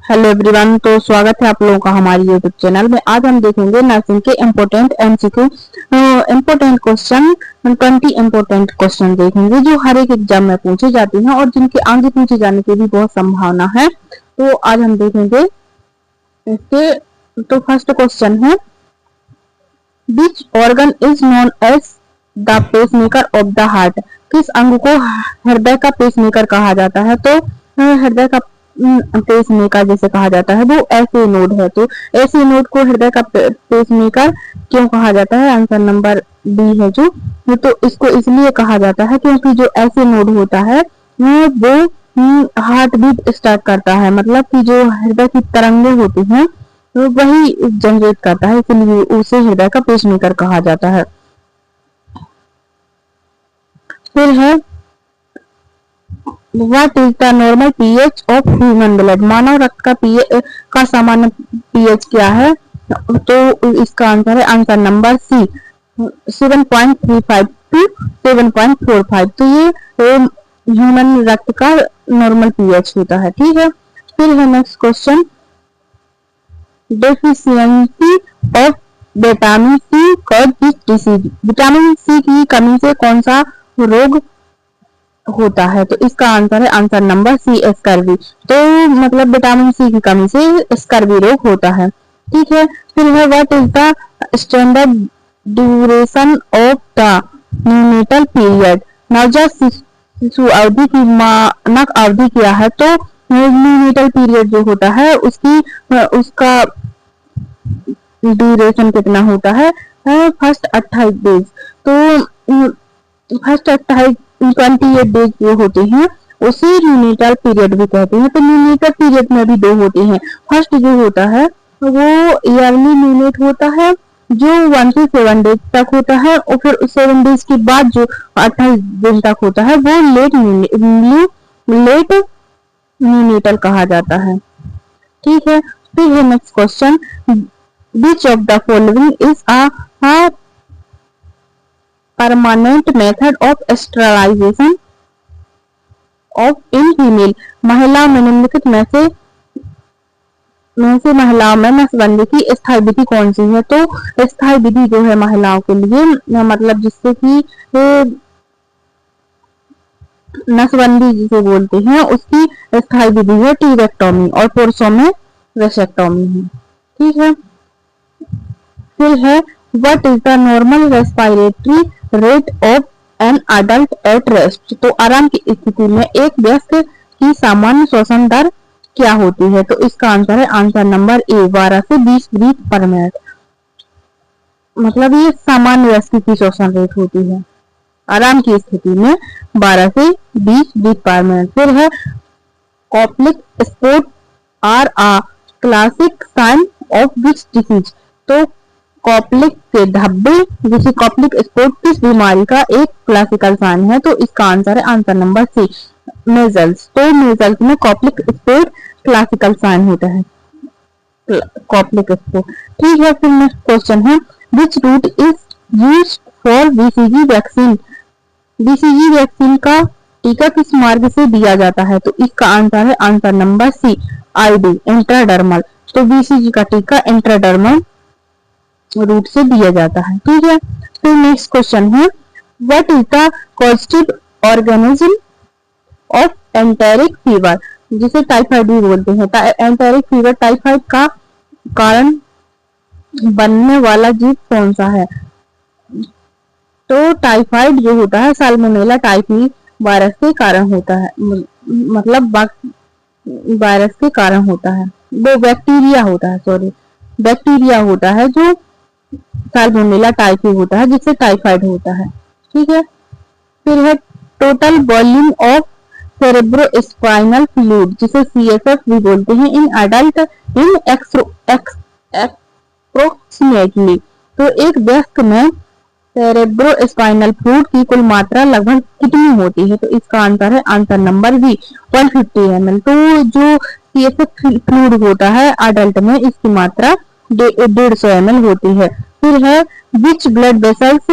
Hello everyone, तो स्वागत है आप लोगों का हमारी यूट्यूब चैनल में। आज हम देखेंगे नर्सिंग के important MCQ important question. 20 important question देखेंगे जो हर एक एग्जाम में पूछे जाते हैं और जिनके आगे पूछे जाने की भी बहुत संभावना है। तो आज हम देखेंगे इसके। तो फर्स्ट क्वेश्चन है, which organ is known as the pacemaker of the heart. किस अंग को हृदय का पेसमेकर कहा जाता है? तो हृदय का पेसमेकर जैसे कहा जाता है वो ऐसे नोड है। तो ऐसे नोड को हृदय का पेसमेकर क्यों कहा जाता है? आंसर नंबर बी है जो। तो इसको इसलिए कहा जाता है क्योंकि जो ऐसे नोड होता है वो हार्ट बीट स्टार्ट करता है, मतलब कि जो हृदय की तरंगे होती हैं तो वही जनरेट करता है, इसलिए उसे हृदय का पेसमेकर कहा जाता है। फिर है, what is the normal pH of human blood. मानव रक्त का पीएच का सामान्य पीएच क्या है? तो इसका आंसर है आंसर नंबर सी 7.35 टू 7.45। तो ये ह्यूमन रक्त का नॉर्मल पीएच होता है। ठीक है। फिर है next question, deficiency of vitamin C cause this disease. Vitamin C की कमी से कौन सा रोग होता है? तो इसका आंसर है आंसर नंबर सी स्कर्वी। तो मतलब विटामिन सी की कमी से स्कर्वी रोग होता है। ठीक है। फिर है, what is the standard duration of the neonatal period. नवजात शिशु अवधि की मानक अवधि क्या है? तो न्यूनेटल पीरियड जो होता है उसका ड्यूरेशन कितना होता है? First 28 days. तो फर्स्ट 28 डेज जो होते हैं उसे न्यूनेटल पीरियड भी कहते हैं। तो न्यूनेटल पीरियड में भी दो होते हैं। फर्स्ट जो होता है वो ईयरली न्यूनेट होता है जो 1 से 7 डेज तक होता है, और फिर 7 डेज के बाद जो 28 दिन तक होता है वो लेट न्यूनेटल कहा जाता है। ठीक है। फिर है next question, which of the following is a permanent method of sterilisation of in female. महिला में निम्नलिखित में से महिलाओं में नसबंदी की स्थायी विधि कौन सी है? तो स्थायी विधि जो है महिलाओं के लिए, मतलब जिससे कि नसबंदी जिसे बोलते हैं उसकी स्थायी विधि है टीरेक्टोमी, और पुरुषों में वेसेक्टोमी है। ठीक है। फिर है, what is the normal respiratory rate of an adult at rest. तो आराम की स्थिति में एक वयस्क की सामान्य श्वसन दर क्या होती है? तो इसका आंसर है आंसर नंबर ए 12 से 20 ब्रीथ पर मिनट। मतलब ये सामान्य वयस्क की श्वसन रेट होती है आराम की स्थिति में 12 से 20 ब्रीथ पर मिनट। फिर है, Koplik spots are a classic sign of which disease. तो कॉप्लिक के धब्बे जिसे कॉप्लिक स्पोर्ट किस बीमारी का एक क्लासिकल साइन है? तो इसका आंसर है आंसर नंबर सी मेजल्स। तो मेजल्स में कॉप्लिक स्पोर्ट क्लासिकल साइन होता है, कॉप्लिक स्पोर्ट। ठीक है। फिर नेक्स्ट क्वेश्चन है, which route is used for BCG vaccine. BCG vaccine का टीका किस मार्ग से दिया जाता है? तो इसका आंसर है answer number C ID intradermal. तो बीसीजी का टीका इंट्राडर्मल रूट से दिया जाता है। ठीक है। फिर नेक्स्ट क्वेश्चन है, what is the causative organism of enteric fever, जिसे टाइफाइड भी बोलते हैं। एंटेरिक फीवर टाइफाइड का कारण बनने वाला जीव कौन सा है? तो टाइफाइड जो होता है साल्मोनेला टाइफी वायरस के कारण होता है, मतलब वायरस के कारण होता है। वो बैक्टीरिया होता है, सॉरी बैक्टीरिया होता है जो साल्मोनेला टाइफी होता है जिससे टाइफाइड होता है। ठीक है। फिर है, total volume of cerebrospinal fluid जिसे सीएसएफ भी बोलते हैं इन अडल्ट इन अप्रोक्सीमेटली। तो एक वयस्क में सेरेब्रोस्पाइनल फ्लूइड की कुल मात्रा लगभग कितनी होती है? तो इसका आंसर है आंसर नंबर बी 150 ml। तो जो सीएसएफ फ्लूइड होता है अडल्ट में इसकी मात्रा 150 ml होती है। फिर है, which blood vessels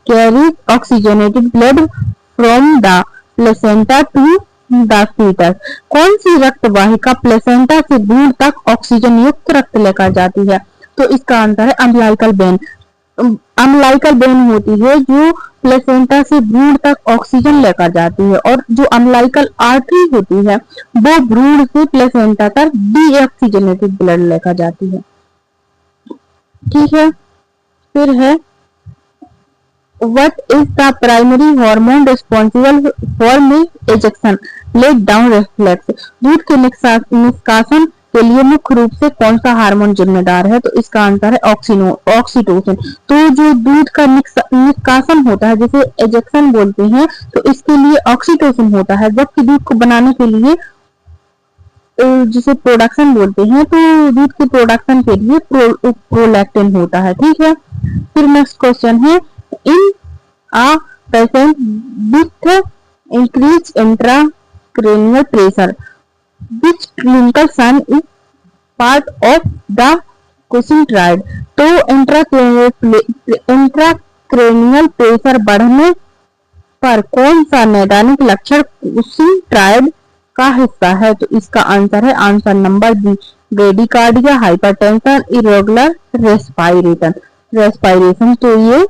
carries oxygenated blood from the placenta to the foetus. कौन सी रक्त वाहिका प्लेसेंटा से भ्रूण तक ऑक्सीजन युक्त रक्त लेकर जाती है? तो इसका आंसर है अम्बिलाइकल वेन। अम्बिलाइकल वेन होती है जो प्लेसेंटा से भ्रूण तक ऑक्सीजन लेकर जाती है, और जो अम्बिलाइकल आर्टरी होती है वो भ्रूण से प्लेसेंटा तक डीऑक्सीजनेटेड ब्लड लेकर जाती है। ठीक है, फिर है what is the primary hormone responsible for milk ejection let down reflex। दूध के निष्कासन के लिए मुख्य रूप से कौन सा हार्मोन जिम्मेदार है? तो इसका आंसर है ऑक्सीटोसिन। तो जो दूध का निष्कासन होता है जिसे एजेक्शन बोलते हैं, तो इसके लिए ऑक्सीटोसिन होता है, जबकि दूध को बनाने के लिए जिसे प्रोडक्शन बोलते हैं, तो दूध के प्रोडक्शन के लिए प्रोलैक्टिन होता है। ठीक है, फिर नेक्स्ट क्वेश्चन है इन a patient with increased intracranial pressure which clinical sign is part of the Cushing triad। तो इंट्राक्रेनियल प्रेशर बढ़ने पर कौन सा नैदानिक लक्षण कुशिंग ट्रायड का हिस्सा है? तो इसका आंसर है answer number B bradycardia, hypertension, irregular respiration. तो ये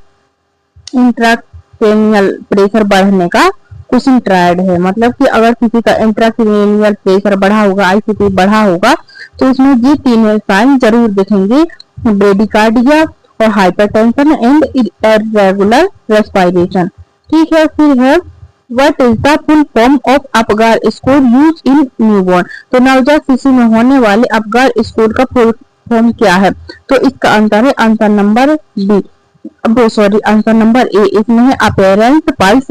इंट्राक्रेनियल प्रेशर बढ़ने का कुशिंग ट्रायड है। मतलब कि अगर किसी का इंट्राक्रेनियल प्रेशर बढ़ा होगा, आईसीपी बढ़ा होगा, तो इसमें ये तीन साइन जरूर दिखेंगे, ब्रेडिकार्डिया और हाइपरटेंशन एंड इरेगुलर रेस्पिरेशन। ठीक है, फिर है what is the full form of Apgar score use in newborn. तो नवजात शिशु में होने वाले अपगार स्कोर का फुल फॉर्म क्या है? तो इसका आंसर है answer number B answer number A. इसमें है अपीयरेंस, पल्स,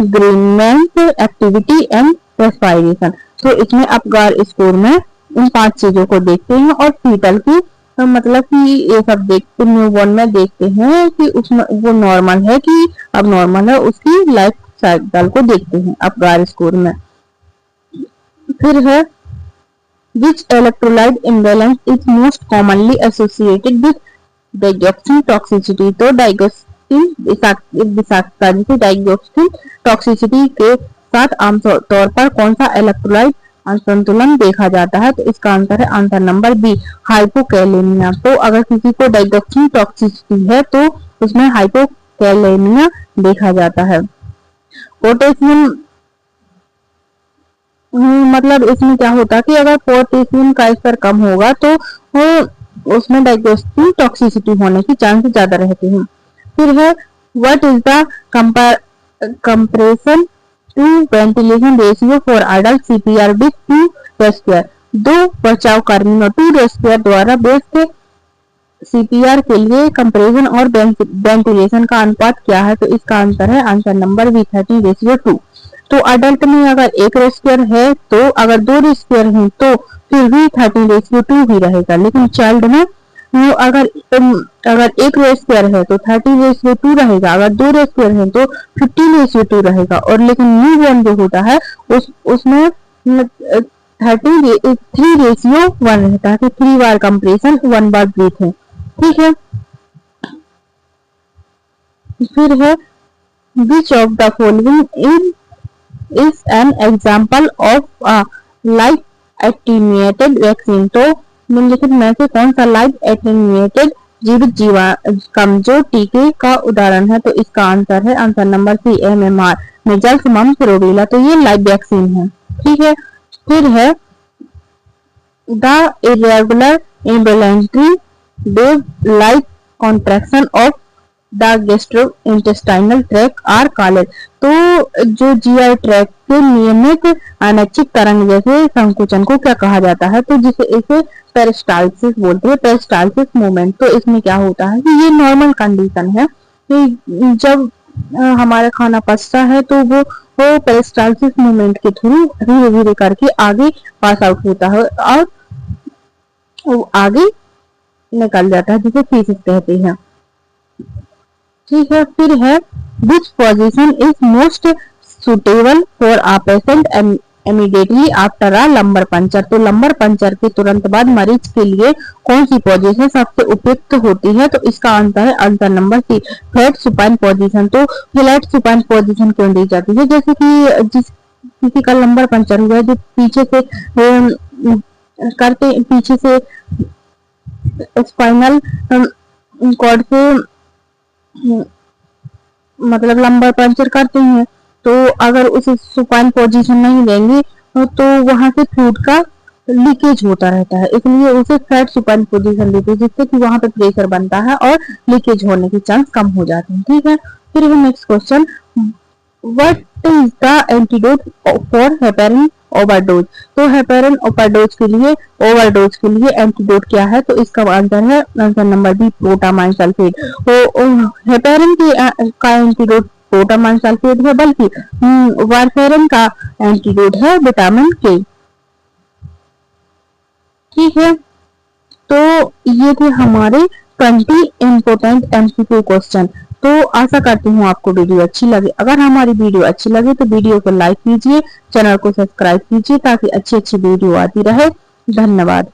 ग्रीनमेंट, एक्टिविटी एंड रेस्पिरेशन। तो इसमें अपगार स्कोर में इन 5 चीजों को देखते हैं, और फीटल की तो मतलब कि ये सब देखते न्यूबॉर्न में देखते हैं कि उसमें वो नॉर्मल है कि अब नॉर्मल है, उसकी लाइफ साइकिल को देखते हैं अपगार स्कोर में। फिर है which electrolyte imbalance is most commonly associated with digoxin toxicity. तो डाइगोक्सिन विषाक्तता जिसे डाइगोक्सिन टॉक्सिसिटी के साथ आमतौर पर कौन सा इलेक्ट्रोलाइट असंतुलन देखा जाता है? तो इसका आंसर है आंसर नंबर बी हाइपोकैलेमिया। तो अगर किसी को डाइगोक्सिन टॉक्सिसिटी है तो उसमें हाइपोकैलेमिया देखा जाता है। पोटेशियम मतलब इसमें क्या होता है कि अगर पोटेशियम का स्तर कम होगा तो उसमें डाइगोक्सिन टॉक्सिसिटी होने की चांस ज्यादा रहते हैं। फिर है what is the compression to ventilation ratio for adult CPR with 2 rescuers. 2 बचाव कर्मियों 2 रेस्पियर द्वारा बेस्ट सीपीआर के लिए कंप्रेशन और वेंटिलेशन का अनुपात क्या है? तो इसका आंसर है आंसर नंबर बी 30:2। तो अडल्ट में अगर 1 रेस्पियर है, तो अगर 2 रेस्पियर हैं तो फिर भी 30:2 ही रहेगा, लेकिन चाइल्ड में अगर 1 रेस्पियर है तो 30:2 रहेगा, अगर 2 रेस्पियर है तो 15:2 रहेगा, और लेकिन न्यूबॉर्न जो होता है उसमें 3:1 रहता है, तो 3 बार कंप्रेशन 1 बार ब्रीथ है। ठीक है, फिर है विच of the following is an example of life attenuated vaccine. तो निम्नलिखित में से कौन सा लाइफ एटीन्यूएटेड जीवित कमजोर टीके का उदाहरण है? तो इसका आंसर है answer number C MMR measles, mumps, rubella. तो ये लाइव वैक्सीन है। ठीक है, फिर है the irregular involuntary wave like contraction of the gastrointestinal tract are called. तो जो जीआई ट्रैक्ट के नियमित अनैच्छिक तरंग जैसे संकुचन को क्या कहा जाता है? तो जिसे इसे पेरिस्टाल्सिस बोलते हैं, पेरिस्टाल्सिस मूवमेंट। तो इसमें क्या होता है कि ये नॉर्मल कंडीशन है कि जब हमारा खाना पचता है तो वो पेरिस्टाल्सिस मूवमेंट के थ्रू धीरे धीरे करके आगे पास आउट होता है और वो आगे निकल जाता है, जिसे फीसिस कहते हैं। ठीक है, फिर है which position is most suitable for a patient immediately after a lumbar puncture. तो लंबर पंचर के तुरंत बाद मरीज के लिए कौन सी पोजीशन सबसे उपयुक्त होती है? तो इसका आंसर है answer number C flat supine position. तो फ्लैट सुपाइन पोजीशन क्यों दी जाती है? जैसे कि किसी का लंबर पंचर हुआ है, जो पीछे से करते, पीछे से स्पाइनल कॉर्ड से मतलब लंबर पंचर करते हैं, तो अगर उसे सुपाइन पोजीशन नहीं देंगे तो वहां से फ्लूइड का लीकेज होता रहता है, इसलिए उसे फ्लैट सुपाइन पोजीशन देते हैं, जिससे कि वहां पे प्रेशर बनता है और लीकेज होने के चांस कम हो जाते हैं। ठीक है, फिर next question, what is the antidote for heparin overdose. तो हेपेरिन ओवरडोज के लिए एंटीडोट क्या है, तो इसका आंसर है answer number B, protamine sulphate. तो हेपेरिन का एंटीडोट प्रोटामाइन सल्फेट है, बल्कि वारफेरिन का एंटीडोट है विटामिन के। ठीक है, तो ये थे हमारे 20 इम्पोर्टेंट एमसीक्यू क्वेश्चन। तो आशा करती हूँ आपको वीडियो अच्छी लगे। अगर हमारी वीडियो अच्छी लगे तो वीडियो को लाइक कीजिए, चैनल को सब्सक्राइब कीजिए, ताकि अच्छी अच्छी वीडियो आती रहे। धन्यवाद।